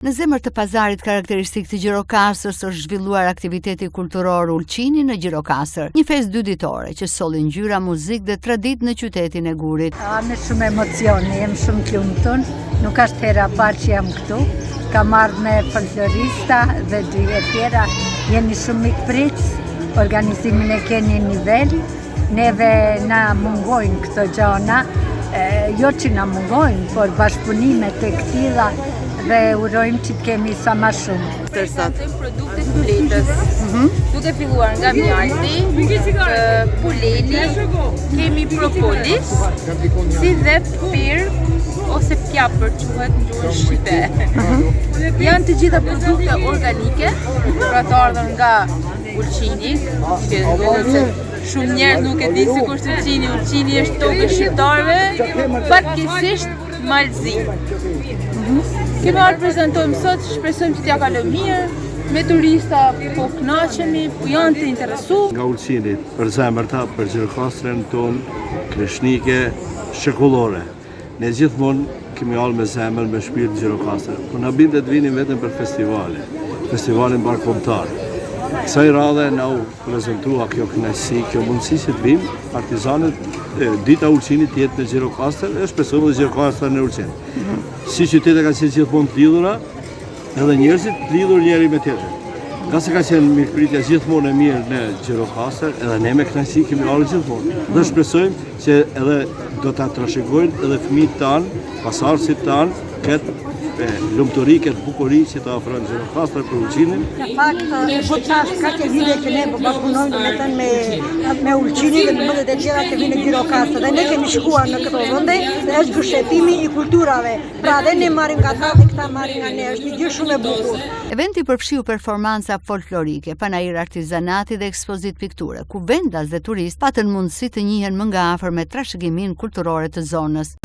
Në zemër të pazarit karakteristik të Gjirokastërës është zhvilluar aktiviteti kulturor Ulqini në Gjirokastër, një festë dy ditore që solli ngjyra, muzikë dhe traditë në qytetin e Gurit. Me shumë emocion, jem shumë të lumtur, nuk është hera parë që jam këtu. Kam ardhur me folklorista dhe dy e tjera, jeni shumë mikpritës, organizimin e keni nivel, neve na mungojnë këto gjona, jo që na mungojnë, por bashkëpunime të këtilla dhe urojmë që të kemi sa ma shumë. Prezentojmë produktet pletës, duke filluar nga mjalti, puleli, kemi propolis, si dhe pir ose pjapër quhet në gjuhën shqipe. Janë të gjitha produkte organike, pra të ardhur nga Ulqini, që se shumë njerëz nuk e di sikur është Ulqini. Ulqini është tokë e shqiptarëve, fatkeqësisht Malzi. Kemi ardhur prezentojmë sot, shpresojmë që t'ja kalojmë mirë, me turista po kënaqemi, janë të interesuar. Nga Ulqini, për zemërta, për Gjirokastrën tonë, kreshnike, shekullore. Ne gjithmonë kemi ardhur me zemër, me shpirt Gjirokastrën. Po na bindet vini vetëm për festivalin bashkëkombëtar. Kësaj radhe na u prezentua kjo kënaqësi, kjo mundësi që të vim partizanët dita Ulqinit jetë në Gjirokastër, e shpresojmë dhe Gjirokastra në Ulqin. Si qytetet kanë qenë gjithmonë të lidhura, edhe njerëzit të lidhur njëri me tjetrin. Nga se ka qenë mirëpritja gjithmonë e mirë në Gjirokastër, edhe ne me kënaqësi kemi ardhur gjithmonë. Dhe shpresojmë që edhe do ta trashëgojnë edhe fëmijët tanë, pasardhësit tanë, këtë lumturi, këtë bukuri që të ofron Gjirokastra për Ulqinin. Në fakt, ka që vite që ne bashkëpunojmë me Ulqinin dhe me vendet e tjera të vinë në Gjirokastër. Dhe ne kemi shkuar në këto vende dhe është gëshetimi i kulturave. Pra dhe ne marrim nga ta dhe këta marrin nga ne, është një gjë shumë e bukur. Eventi përfshiu performanca folklorike, panair artizanati dhe ekspozit pikture, ku vendas dhe turistë patën mundësi të njihen më nga afër me trashëgimin kulturore të zonës.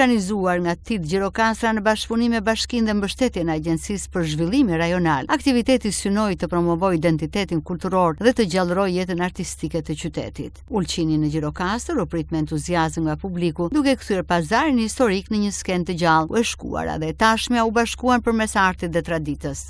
Organizuar nga TIT Gjirokastra në bashkëpunim me Bashkinë dhe mbështetjen e Agjencisë për Zhvillim Rajonal, aktiviteti synoi të promovojë identitetin kulturor dhe të gjallërojë jetën artistike të qytetit. Ulqini në Gjirokastër u prit me entuziazëm nga publiku, duke kthyer pazarin historik në një skenë të gjallë, ku e shkuara dhe tashmja u bashkuan përmes artit dhe traditës.